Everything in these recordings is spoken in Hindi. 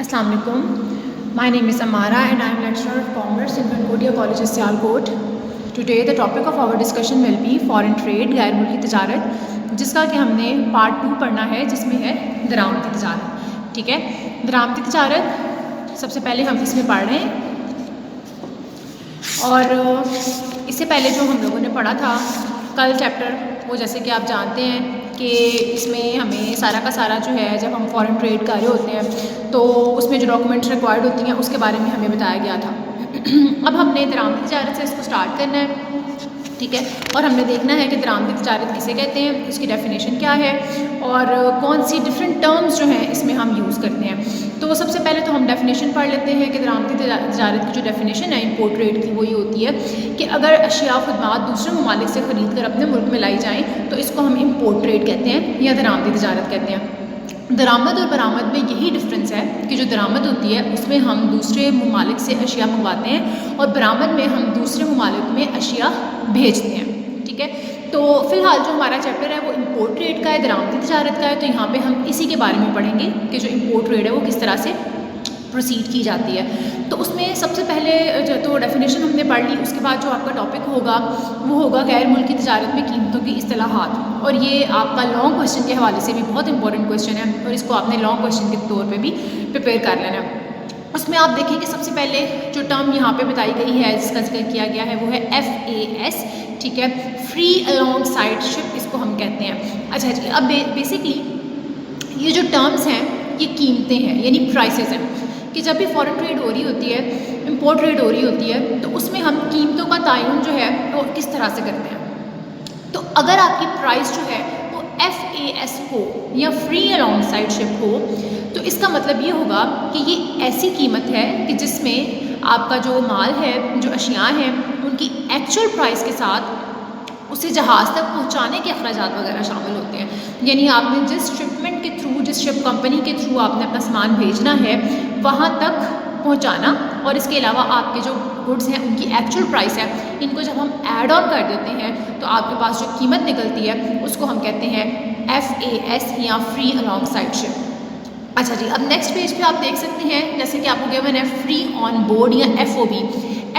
Assalamu alaikum. My name is Amara and I am lecturer of commerce in Concordia College Sialkot. Today the topic of our discussion will be foreign trade, गैर मुल्की तजारत, जिसका कि हमने पार्ट 2 पढ़ना है, जिसमें है दरामदी तजारत। ठीक है, दरामदी तजारत सबसे पहले हम इसमें पढ़ रहे हैं। और इससे पहले जो हम लोगों ने पढ़ा था कल चैप्टर, वो जैसे कि आप जानते हैं कि इसमें हमें सारा का सारा जो है, जब हम फॉरेन ट्रेड कर रहे होते हैं तो उसमें जो डॉक्यूमेंट्स रिक्वायर्ड होती हैं उसके बारे में हमें बताया गया था। अब हमने दरामदी तजारत से इसको स्टार्ट करना है। ठीक है, और हमने देखना है कि दरामदी तजारत किसे कहते हैं, उसकी डेफिनेशन क्या है और कौन सी डिफरेंट टर्म्स जो हैं इसमें हम यूज़ करते हैं। तो सबसे पहले तो हम डेफिनेशन पढ़ लेते हैं कि दरामदी तजारत की जो डेफिनेशन है इंपोर्ट ट्रेड की, वो ये होती है कि अगर अशिया खुदमात दूसरे ममालिक से ख़रीद कर अपने मुल्क में लाई जाएँ तो इसको हम इंपोर्ट ट्रेड कहते हैं या दरामदी तजारत कहते हैं। दरामद और बरामद में यही डिफरेंस है कि जो दरामद होती है उसमें हम दूसरे ममालिक से अशिया मंगवाते हैं और बरामद में हम दूसरे ममालिक में अशिया भेजते हैं। ठीक है, तो फ़िलहाल जो हमारा चैप्टर है वो इंपोर्ट ट्रेड का है, दरामदी तजारत का है। तो यहाँ पे हम इसी के बारे में पढ़ेंगे कि जो इंपोर्ट ट्रेड है वो किस तरह से प्रोसीड की जाती है। तो उसमें सबसे पहले जो तो डेफिनेशन हमने पढ़ ली, उसके बाद जो आपका टॉपिक होगा वो होगा गैर मुल्की तजारत में कीमतों की इस्तिलाहात। और ये आपका लॉन्ग क्वेश्चन के हवाले से भी बहुत इंपॉर्टेंट क्वेश्चन है और इसको आपने लॉन्ग क्वेश्चन के तौर पे भी प्रिपेयर कर लेना है। उसमें आप देखें कि सबसे पहले जो टर्म यहाँ पे बताई गई है, जिसका जिक्र किया गया है, वो है FAS। ठीक है, फ्री अलॉन्ग साइड शिप इसको हम कहते हैं। अच्छा जी, अब बेसिकली ये जो टर्म्स हैं ये कीमतें हैं, यानी प्राइसेस हैं कि जब भी फॉरेन ट्रेड हो रही होती है, इंपोर्ट ट्रेड हो रही होती है, तो उसमें हम कीमतों का तयन जो है वो किस तरह से करते हैं। तो अगर आपकी प्राइस जो है वो FAS हो या फ्री अलॉन्ग साइड शिप हो, तो इसका मतलब ये होगा कि ये ऐसी कीमत है कि जिसमें आपका जो माल है, जो अशिया हैं, उनकी एक्चुअल प्राइस के साथ उसे जहाज़ तक पहुंचाने के अखराजात वगैरह शामिल होते हैं। यानी आपने जिस शिपमेंट के थ्रू, जिस शिप कंपनी के थ्रू आपने अपना सामान भेजना है वहाँ तक पहुंचाना, और इसके अलावा आपके जो गुड्स हैं उनकी एक्चुअल प्राइस है, इनको जब हम ऐड ऑन कर देते हैं तो आपके पास जो कीमत निकलती है उसको हम कहते हैं FAS या फ्री अलॉन्ग साइड शिप। अच्छा जी, अब नेक्स्ट पेज पे आप देख सकते हैं, जैसे कि आपको गिवन है फ्री ऑन बोर्ड या FOB।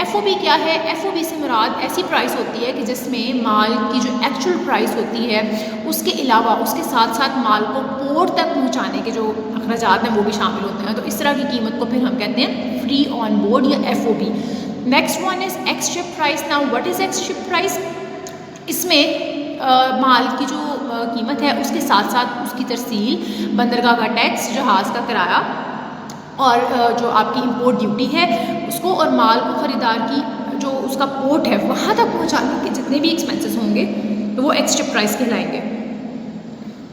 FOB क्या है? FOB से मुराद ऐसी प्राइस होती है कि जिसमें माल की जो एक्चुअल प्राइस होती है उसके अलावा उसके साथ साथ माल को पोर्ट तक पहुंचाने के जो अखराजात हैं वो भी शामिल होते हैं। तो इस तरह की कीमत को फिर हम कहते हैं फ्री ऑन बोर्ड या FOB। Next one is x ship price. Now what is x ship price? इसमें माल की जो कीमत है उसके साथ साथ उसकी तरसील, बंदरगाह का टैक्स, जहाज़ का किराया और जो आपकी इंपोर्ट ड्यूटी है उसको, और माल को ख़रीदार की जो उसका पोर्ट है वहाँ तक पहुँचाने के जितने भी एक्सपेंसेस होंगे तो वो एक्स शिप प्राइस कहलाएंगे।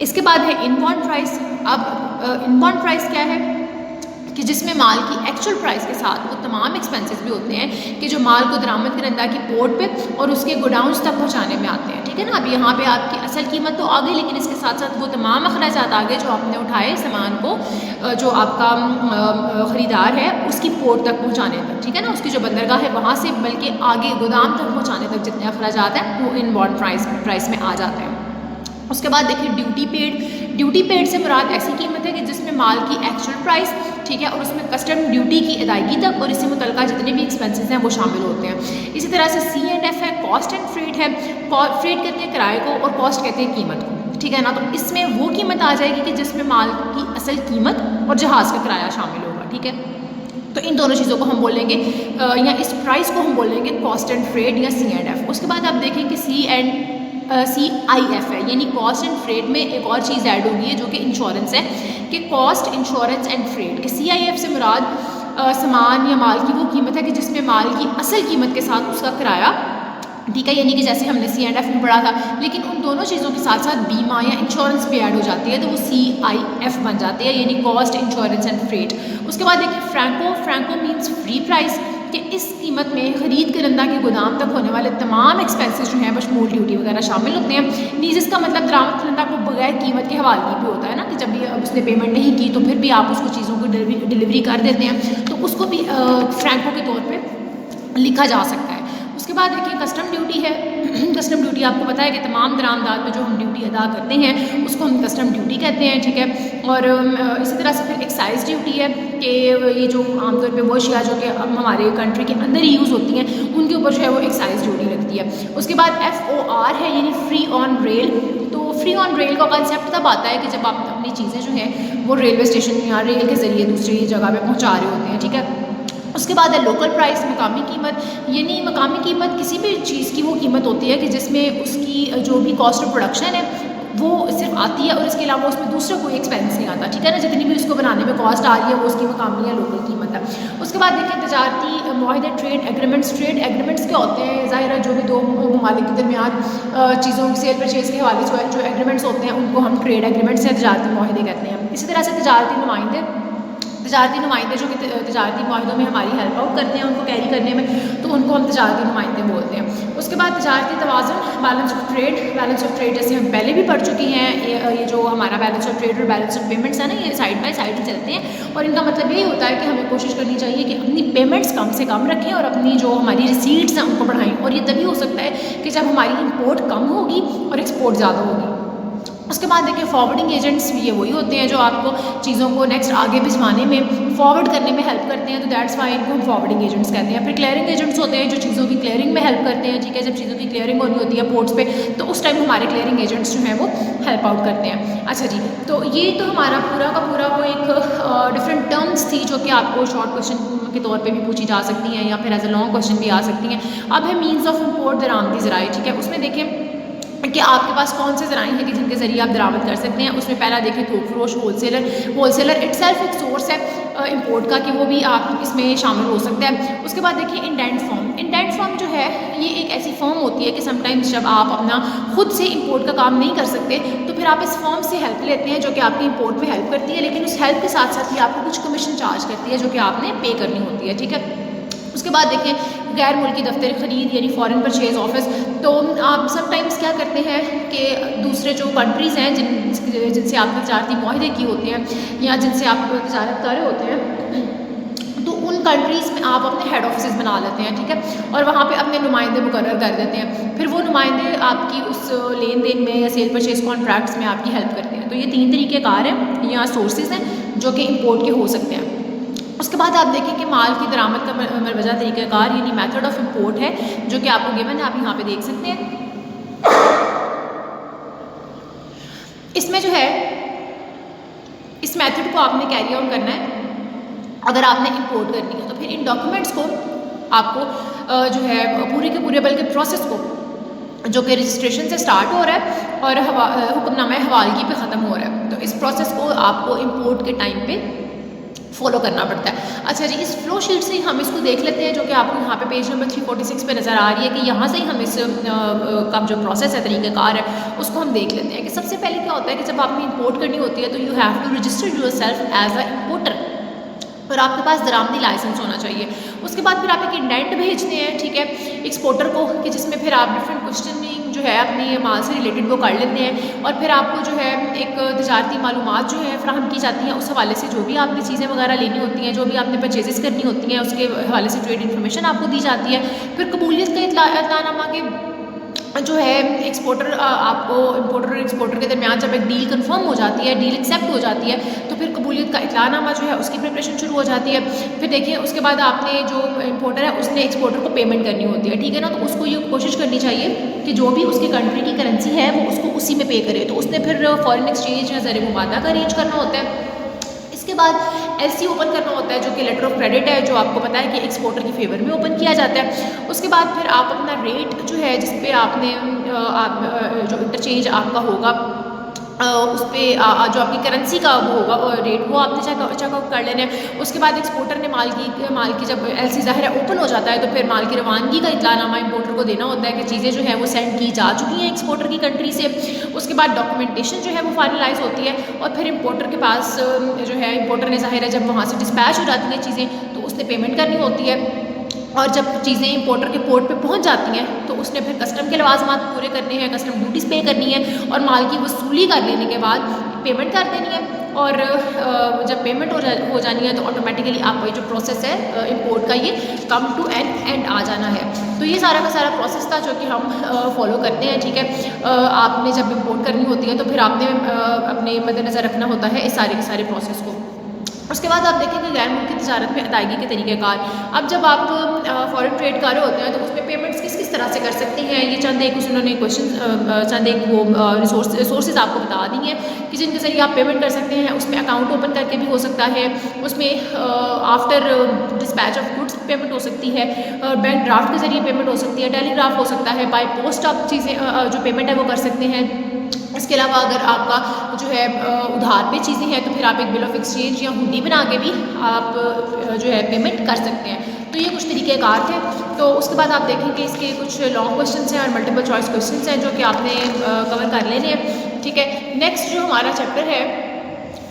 इसके बाद है इनबाउंड प्राइस। अब इनबाउंड प्राइस क्या है कि जिसमें माल की एक्चुअल प्राइस के साथ वो तमाम एक्सपेंसेस भी होते हैं कि जो माल को दरामद करंदा की पोर्ट पे और उसके गोडाउन्स तक पहुंचाने में आते हैं। ठीक है ना, अब यहाँ पे आपकी असल कीमत तो आ गई, लेकिन इसके साथ साथ वो तमाम अखराजात आ गए जो आपने उठाए सामान को, जो आपका ख़रीदार है उसकी पोर्ट तक पहुँचाने तक। ठीक है ना, उसकी जो बंदरगाह है वहाँ से बल्कि आगे गोदाम तक पहुँचाने तक जितने अखराजात हैं वो इनबाउंड प्राइस में आ जाते हैं। उसके बाद देखिए ड्यूटी पेड। ड्यूटी पेड से मुराद ऐसी कीमत है कि जिसमें माल की एक्चुअल प्राइस, ठीक है, और उसमें कस्टम ड्यूटी की अदायगी तक और इससे मुतल्लिका जितने भी एक्सपेंसेस हैं वो शामिल होते हैं। इसी तरह से C&F है, कॉस्ट एंड फ्रेट है। फ्रेट कहते हैं किराए को और कॉस्ट कहते हैं कीमत को। ठीक है ना, तो इसमें वो कीमत आ जाएगी कि जिसमें माल की असल कीमत और जहाज़ का किराया शामिल होगा। ठीक है, तो इन दोनों चीज़ों को हम बोलेंगे या इस प्राइस को हम बोलेंगे कॉस्ट एंड फ्रेट या C&F। उसके बाद आप देखें कि CIF है, यानी कॉस्ट एंड फ्रेट में एक और चीज़ ऐड होगी है जो कि इंश्योरेंस है, कि कॉस्ट, इंश्योरेंस एंड फ्रेट। कि CIF से मुराद सामान या माल की वो कीमत है कि जिसमें माल की असल कीमत के साथ उसका किराया, ठीक है, यानी कि जैसे हमने C&F में पढ़ा था, लेकिन उन दोनों चीज़ों के साथ साथ बीमा या इंश्योरेंस भी ऐड हो जाती है तो वो CIF बन जाती है, यानी कॉस्ट, इंश्योरेंस एंड फ्रेट। उसके बाद देखिए फ्रैंको मीन्स फ्री प्राइस, कि इस कीमत में ख़रीद करंदा के गोदाम तक होने वाले तमाम एक्सपेंसेस जो हैं बशमूल ड्यूटी वगैरह शामिल होते हैं। नीज इसका मतलब दरामद करंदा को बगैर कीमत के हवाले भी होता है ना, कि जब भी उसने पेमेंट नहीं की तो फिर भी आप उसको चीज़ों को डिलीवरी कर देते हैं, तो उसको भी फ्रैंको के तौर पर लिखा जा सकता है। उसके बाद देखिए कस्टम ड्यूटी है। कस्टम ड्यूटी आपको पता है कि तमाम दरामदात पे जो हम ड्यूटी अदा करते हैं उसको हम कस्टम ड्यूटी कहते हैं, ठीक है। और इसी तरह से फिर एक्साइज ड्यूटी है कि ये जो आमतौर पे वो अशिया जो कि हमारे कंट्री के अंदर ही यूज़ होती हैं उनके ऊपर जो है वो एक्साइज ड्यूटी लगती है। उसके बाद FOR है यानी फ्री ऑन रेल। तो फ्री ऑन रेल का कंसेप्ट तब आता है कि जब आप अपनी चीज़ें जो हैं वो रेलवे स्टेशन या रेल के ज़रिए दूसरी जगह पे पहुंचा रहे होते हैं, ठीक है। उसके बाद है लोकल प्राइस, मकामी कीमत। यानी मकामी कीमत किसी भी चीज़ की वो कीमत होती है कि जिसमें उसकी जो भी कॉस्ट ऑफ प्रोडक्शन है वो सिर्फ आती है और इसके अलावा उसमें दूसरा कोई एक्सपेंस नहीं आता, ठीक है ना। जितनी भी उसको बनाने में कॉस्ट आ रही है वो उसकी मकामी या लोकल कीमत है। उसके बाद देखिए तजारती मुआहदे, ट्रेड एग्रीमेंट्स। ट्रेड एग्रीमेंट्स क्या होते हैं? ज़ाहिर है जो भी दो ममालिक के दरमियान चीज़ों की सेल परचेज़ के हवाले से जो एग्रीमेंट्स होते हैं उनको हम ट्रेड एग्रीमेंट्स या तजारती मुआहदे कहते हैं। इसी तरह से तजारती नुमाइंदे जो कि तजारती मुआहदों में हमारी हेल्प आउट करते हैं उनको कैरी करने में, तो उनको हम तजारती नुमाइंदे बोलते हैं। उसके बाद तजारती तवाज़ुन, balance of trade. Balance of trade जैसे हम पहले भी पढ़ चुकी हैं, ये जो हमारा बैलेंस ऑफ ट्रेड और बैलेंस ऑफ पेमेंट्स है ना, ये साइड बाय साइड चलते हैं और इनका मतलब यही होता है कि हमें कोशिश करनी चाहिए कि अपनी पेमेंट्स कम से कम रखें और अपनी जो हमारी रिसीट्स हैं उनको बढ़ाएं। और ये तभी हो सकता है कि जब हमारी इंपोर्ट कम होगी और एक्सपोर्ट ज़्यादा होगी। उसके बाद देखिए फॉरवर्डिंग एजेंट्स, ये वही होते हैं जो आपको चीज़ों को नेक्स्ट आगे भिजवाने में फॉरवर्ड करने में हेल्प करते हैं, तो दैट्स वाई इनको हम फॉरवर्डिंग एजेंट्स कहते हैं। फिर क्लियरिंग एजेंट्स होते हैं जो चीज़ों की क्लियरिंग में हेल्प करते हैं, ठीक है। जब चीज़ों की क्लियरिंग होनी होती है पोर्ट्स पे तो उस टाइम हमारे क्लियरिंग एजेंट्स जो हैं वो हेल्प आउट करते हैं। अच्छा जी, तो ये तो हमारा पूरा का पूरा वो एक डिफरेंट टर्म्स थी जो कि आपको शॉर्ट क्वेश्चन के तौर पे भी पूछी जा सकती हैं या फिर एज अ लॉन्ग क्वेश्चन भी आ सकती हैं। अब है मीन्स ऑफ इम्पोर्ट, दरामदी ज़राए, ठीक है। उसमें देखिए कि आपके पास कौन से ज़राए हैं कि जिनके ज़रिए आप दरामद कर सकते हैं। उसमें पहला देखिए थोक फरोश, होलसेलर इटसेल्फ एक सोर्स है इंपोर्ट का कि वो भी आप इसमें शामिल हो सकता है। उसके बाद देखिए इंडेंट फॉर्म। इंडेंट फॉर्म जो है ये एक ऐसी फॉर्म होती है कि समटाइम्स जब आप अपना खुद से इंपोर्ट का काम नहीं कर सकते तो फिर आप इस फॉर्म से हेल्प लेते हैं जो कि आपकी इंपोर्ट में हेल्प करती है, लेकिन उस हेल्प के साथ साथ ही आपको कुछ कमीशन चार्ज करती है जो कि आपने पे करनी होती है, ठीक है। उसके बाद देखिए गैर मुल्की दफ्तर खरीद यानी फॉरेन परचेज ऑफिस। तो आप समटाइम्स क्या करते हैं कि दूसरे जो कंट्रीज़ हैं जिनसे आपने तजारती मुआहदे किए होते हैं या जिनसे आप तजारत कर रहे होते हैं, तो उन कंट्रीज़ में आप अपने हेड ऑफिस बना लेते हैं, ठीक है। और वहाँ पे अपने नुमाइंदे मुकर्रर कर देते हैं। फिर वो नुमाइंदे आपकी उस लेन देन में या सेल परचेज कॉन्ट्रैक्ट्स में आपकी हेल्प करते हैं। तो ये 3 तरीक़ेकार हैं या सोर्सेज हैं जो कि इम्पोर्ट के हो सकते हैं। उसके बाद आप देखें कि माल की दरामद का मरवजा तरीक़ाकार यानी मेथड ऑफ इम्पोर्ट है जो कि आपको गिवन है, आप यहाँ पे देख सकते हैं। इसमें जो है इस मेथड को आपने कैरी आउट करना है अगर आपने इंपोर्ट करनी है। तो फिर इन डॉक्यूमेंट्स को आपको जो है पूरे के पूरे बल्कि प्रोसेस को जो कि रजिस्ट्रेशन से स्टार्ट हो रहा है और हुक्मनामा हवालगी पे ख़त्म हो रहा है, तो इस प्रोसेस को आपको इंपोर्ट के टाइम पे फॉलो करना पड़ता है। अच्छा जी, इस फ्लो शीट से हम इसको देख लेते हैं जो कि आपको यहाँ पे पेज नंबर 346 पे नज़र आ रही है कि यहाँ से ही हम इस का जो प्रोसेस है, तरीक़ेकार है, उसको हम देख लेते हैं कि सबसे पहले क्या होता है कि जब आपने इंपोर्ट करनी होती है तो you have to register yourself as a importer और आपके पास दरामदी लाइसेंस होना चाहिए। उसके बाद फिर आप एक इंडेंट भेजते हैं, ठीक है, एक्सपोर्टर को, कि जिसमें फिर आप डिफरेंट क्वेश्चनिंग जो है अपनी माल से रिलेटेड वो कर लेते हैं और फिर आपको जो है एक तजारती मालूमात जो है फराहम की जाती हैं। उस हवाले से जो भी आपकी चीज़ें वगैरह लेनी होती हैं, जो भी आपने परचेजेस करनी होती हैं, उसके हवाले से ट्रेड इन्फॉर्मेशन आपको दी जाती है। फिर कबूलियत का इतलानामा के जो है एक्सपोर्टर आपको इंपोर्टर और एक्सपोर्टर के दरमियान जब एक डील कंफर्म हो जाती है, डील एक्सेप्ट हो जाती है, तो फिर कबूलियत का इतलानामा जो है उसकी प्रिपरेशन शुरू हो जाती है। फिर देखिए उसके बाद आपने जो इंपोर्टर है उसने एक्सपोर्टर को पेमेंट करनी होती है, ठीक है ना। तो उसको ये कोशिश करनी चाहिए कि जो भी उसकी कंट्री की करेंसी है वो उसको उसी में पे करे। तो उसने फिर फॉरेन एक्सचेंज या ज़र मुबादला का अरेंज करना होता है। इसके बाद LC ओपन करना होता है जो कि लेटर ऑफ क्रेडिट है, जो आपको पता है कि एक्सपोर्टर की फेवर में ओपन किया जाता है। उसके बाद फिर आप अपना रेट जो है जिस पे आपने जो इंटरचेंज आपका होगा उस पर जो आपकी करेंसी का वो होगा रेट वो आपने चेकआउट कर लेना है। उसके बाद एक्सपोर्टर ने माल की जब LC ज़ाहिर है ओपन हो जाता है तो फिर माल की रवानगी का इतलानामा इंपोर्टर को देना होता है कि चीज़ें जो हैं वो सेंड की जा चुकी हैं एक्सपोर्टर की कंट्री से। उसके बाद डॉक्यूमेंटेशन जो है वो फाइनलाइज होती है और फिर इंपोर्टर के पास जो है इंपोर्टर ने ज़ाहिर है जब वहाँ से डिस्पैच हो जाती हैं चीज़ें तो उसने पेमेंट करनी होती है और जब चीज़ें इंपोर्टर के पोर्ट पे पहुंच जाती हैं तो उसने फिर कस्टम के लवाजमात पूरे करने हैं, कस्टम ड्यूटीज़ पे करनी है और माल की वसूली कर लेने के बाद पेमेंट कर देनी है और जब पेमेंट हो जानी है तो ऑटोमेटिकली आपका जो प्रोसेस है इंपोर्ट का ये कम टू एंड आ जाना है। तो ये सारा का सारा प्रोसेस था जो कि हम फॉलो करते हैं, ठीक है। आपने जब इंपोर्ट करनी होती है तो फिर आपने अपने मद्देनज़र रखना होता है इस सारे के सारे प्रोसेस को। उसके बाद आप देखेंगे गैर मुल्की तजारत में अदायगी के तरीक़ेकार। अब जब आप फॉरेन ट्रेड कर रहे होते हैं तो उसमें पेमेंट्स किस किस तरह से कर सकते हैं, ये चंद एक उन्होंने क्वेश्चन चंद एक वो रिसोर्सेज आपको बता दी हैं कि जिनके ज़रिए आप पेमेंट कर सकते हैं। उसमें अकाउंट ओपन करके भी हो सकता है, उसमें after dispatch of goods payment हो सकती है, बैंक ड्राफ्ट के ज़रिए पेमेंट हो सकती है, टेलीग्राफ हो सकता है, बाय पोस्ट आप चीज़ें जो पेमेंट है वो कर सकते हैं। इसके अलावा अगर आपका जो है उधार पे चीज़ें हैं तो फिर आप एक बिल ऑफ एक्सचेंज या हुंडी बना के भी आप जो है पेमेंट कर सकते हैं। तो ये कुछ तरीक़ेकार थे। तो उसके बाद आप देखेंगे इसके कुछ लॉन्ग क्वेश्चंस हैं और मल्टीपल चॉइस क्वेश्चंस हैं जो कि आपने कवर कर लेने हैं, ठीक है। नेक्स्ट जो हमारा चैप्टर है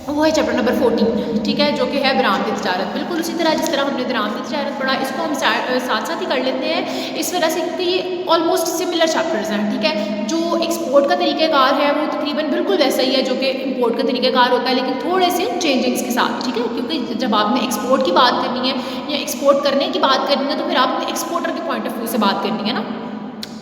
वो है चैप्टर नंबर 14, ठीक है, जो कि है बरामदी तिजारत। बिल्कुल उसी तरह जिस तरह हमने बरामदी तिजारत पढ़ा, इसको हम साथ साथ ही कर लेते हैं इस वजह से क्योंकि ये ऑलमोस्ट सिमिलर चैप्टर्स हैं, ठीक है। जो एक्सपोर्ट का तरीक़ेकार है वो तकरीबन बिल्कुल वैसा ही है जो कि इंपोर्ट का तरीक़ेकार होता है, लेकिन थोड़े से चेंजिंग्स के साथ, ठीक है। क्योंकि जब आपने एक्सपोर्ट की बात करनी है या एक्सपोर्ट करने की बात करनी है तो फिर आपने एक्सपोर्टर के पॉइंट ऑफ व्यू से बात करनी है ना।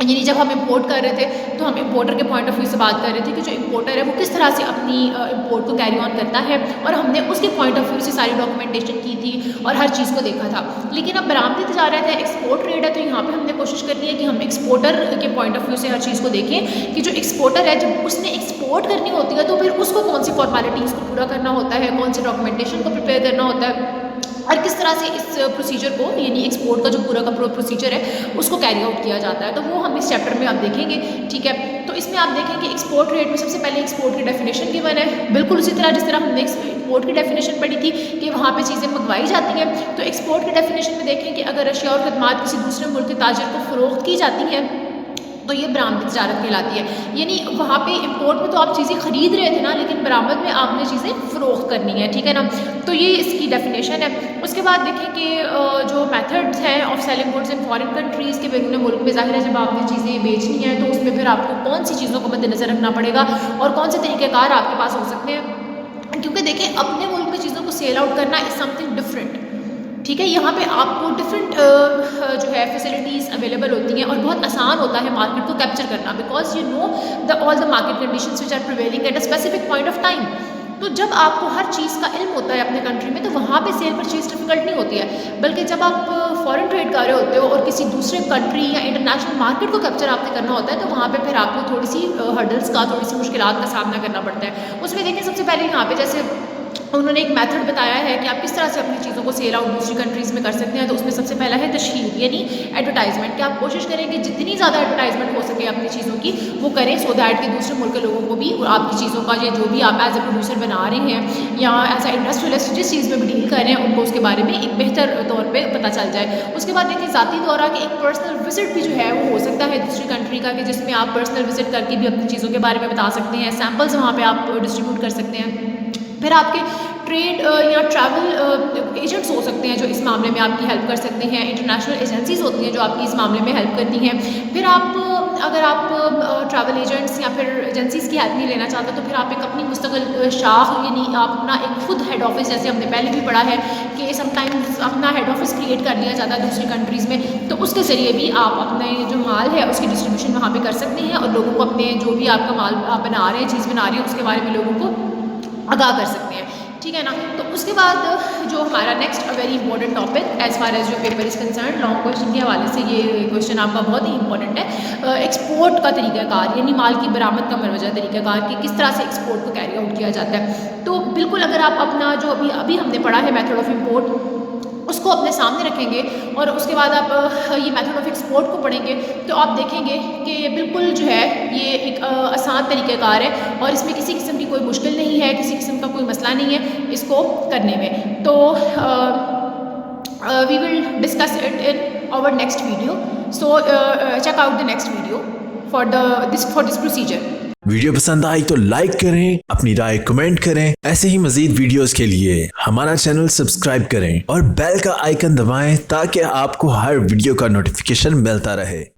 यानी जब हम इंपोर्ट कर रहे थे तो हम इंपोर्टर के पॉइंट ऑफ व्यू से बात कर रहे थे कि जो इंपोर्टर है वो किस तरह से अपनी इंपोर्ट को कैरी ऑन करता है, और हमने उसके पॉइंट ऑफ व्यू से सारी डॉक्यूमेंटेशन की थी और हर चीज़ को देखा था। लेकिन अब बरामदी तिजारत है, एक्सपोर्ट ट्रेड है, तो यहाँ पे हमने कोशिश करनी है कि हम एक्सपोर्टर के पॉइंट ऑफ व्यू से हर चीज़ को देखें कि जो एक्सपोर्टर है जब उसने एक्सपोर्ट करनी होती है तो फिर उसको कौन सी फॉर्मेलिटीज़ को पूरा करना होता है, कौन सी डॉक्यूमेंटेशन को प्रिपेयर करना होता है और किस तरह से इस प्रोसीजर को यानी एक्सपोर्ट का जो पूरा का प्रोसीजर है उसको कैरी आउट किया जाता है। तो वो हम इस चैप्टर में आप देखेंगे, ठीक है। तो इसमें आप देखेंगे एक्सपोर्ट ट्रेड में सबसे पहले एक्सपोर्ट की डेफिनेशन गिवन है, बिल्कुल उसी तरह जिस तरह हमने इंपोर्ट की डेफिनेशन पढ़ी थी कि वहाँ पे चीज़ें मंगवाई जाती हैं। तो एक्सपोर्ट की डेफिनेशन में देखें कि अगर अशिया और खदमात किसी दूसरे मुल्क के ताजर को फ़रोख्त की जाती हैं तो ये बरामदी तिजारत कहलाती है। यानी वहाँ पे इंपोर्ट में तो आप चीज़ें ख़रीद रहे थे ना, लेकिन बरामद में आपने चीज़ें फ़रोख्त करनी है, ठीक है ना। तो ये इसकी डेफिनेशन है। उसके बाद देखें कि जो मेथड्स हैं of selling goods in foreign countries के बैरून मुल्क में, ज़ाहिर है जब आपने चीज़ें बेचनी है तो उसमें फिर आपको कौन सी चीज़ों को मद्देनज़र रखना पड़ेगा और कौन से तरीक़ेकार आपके पास हो सकते हैं। क्योंकि देखिए अपने मुल्क में चीज़ों को सेल आउट करना इज़ समथिंग डिफरेंट, ठीक है। यहाँ पे आपको डिफरेंट जो है फैसिलिटीज़ अवेलेबल होती हैं और बहुत आसान होता है मार्केट को कैप्चर करना, because you know all the market conditions which are prevailing at a specific point of time. तो जब आपको हर चीज़ का इल्म होता है अपने कंट्री में तो वहाँ पे सेल परचेज डिफिकल्ट नहीं होती है, बल्कि जब आप फॉरेन ट्रेड कर रहे होते हो और किसी दूसरे कंट्री या इंटरनेशनल मार्केट को कैप्चर आपने करना होता है तो वहाँ पे फिर आपको थोड़ी सी हर्डल्स का, थोड़ी सी मुश्किलात का सामना करना पड़ता है। उसमें देखिए सबसे पहले यहाँ पे जैसे उन्होंने एक मेथड बताया है कि आप किस तरह से अपनी चीज़ों को सेल आउट दूसरी कंट्रीज़ में कर सकते हैं। तो उसमें सबसे पहला है तशहीर यानी एडवर्टाइजमेंट, कि आप कोशिश करें कि जितनी ज़्यादा एडवर्टाइजमेंट हो सके अपनी चीज़ों की वो करें, सो दैट कि दूसरे मुल्क के लोगों को भी आपकी चीज़ों का या जो भी आप एज ए प्रोड्यूसर बना रहे हैं या एज ए इंडस्ट्रियलिस्ट जिस चीज़ में भी डील कर रहे हैं उनको उसके बारे में एक बेहतर तौर पर पता चल जाए। उसके बाद देखिए ज़ाती दौरा कि एक पर्सनल विजिट भी जो है वो हो सकता है दूसरी कंट्री का, कि जिसमें आप पर्सनल विजिट करके भी अपनी चीज़ों के बारे में बता सकते हैं, सैम्पल्स वहाँ पर आप डिस्ट्रीब्यूट कर सकते हैं। फिर आपके ट्रेड या ट्रैवल एजेंट्स हो सकते हैं जो इस मामले में आपकी हेल्प कर सकते हैं, इंटरनेशनल एजेंसीज होती हैं जो आपकी इस मामले में हेल्प करती हैं। फिर आप अगर आप ट्रैवल एजेंट्स या फिर एजेंसीज़ की हेल्प नहीं लेना चाहते तो फिर आप एक अपनी मुस्तकिल शाख यानी आप अपना एक खुद हेड ऑफिस, जैसे हमने पहले भी पढ़ा है कि समटाइम्स अपना हेड ऑफिस क्रिएट कर लिया जाता है दूसरी कंट्रीज़ में, तो उसके ज़रिए भी आप अपने जो माल है उसकी डिस्ट्रीब्यूशन वहाँ पर कर सकते हैं और लोगों को अपने जो भी आपका माल आप बना रहे हैं, चीज़ बना रहे हैं, उसके बारे में लोगों को आगाह कर सकते हैं, ठीक है ना। तो उसके बाद जो हमारा next very important topic as far as जो paper is concern, long question के हवाले से ये क्वेश्चन आपका बहुत ही इंपॉर्टेंट है। एक्सपोर्ट का तरीक़ाकार यानी माल की बरामद का मरवजा तरीक़ाकार कि किस तरह से एक्सपोर्ट को कैरी आउट किया जाता है। तो बिल्कुल अगर आप अपना जो अभी हमने पढ़ा है मेथड ऑफ इम्पोर्ट उसको अपने सामने रखेंगे और उसके बाद आप ये मेथड ऑफ एक्सपोर्ट को पढ़ेंगे तो आप देखेंगे कि बिल्कुल जो है ये एक आसान तरीक़ेकार है और इसमें किसी किस्म की कोई मुश्किल नहीं है, किसी किस्म का कोई मसला नहीं है इसको करने में। तो we will discuss it in our next video, so check out the next video for this procedure. Video पसंद आई तो लाइक करें, अपनी राय कमेंट करें। ऐसे ही मजीद वीडियोस के लिए हमारा चैनल सब्सक्राइब करें और बेल का आइकन दबाएं ताकि आपको हर वीडियो का नोटिफिकेशन मिलता रहे।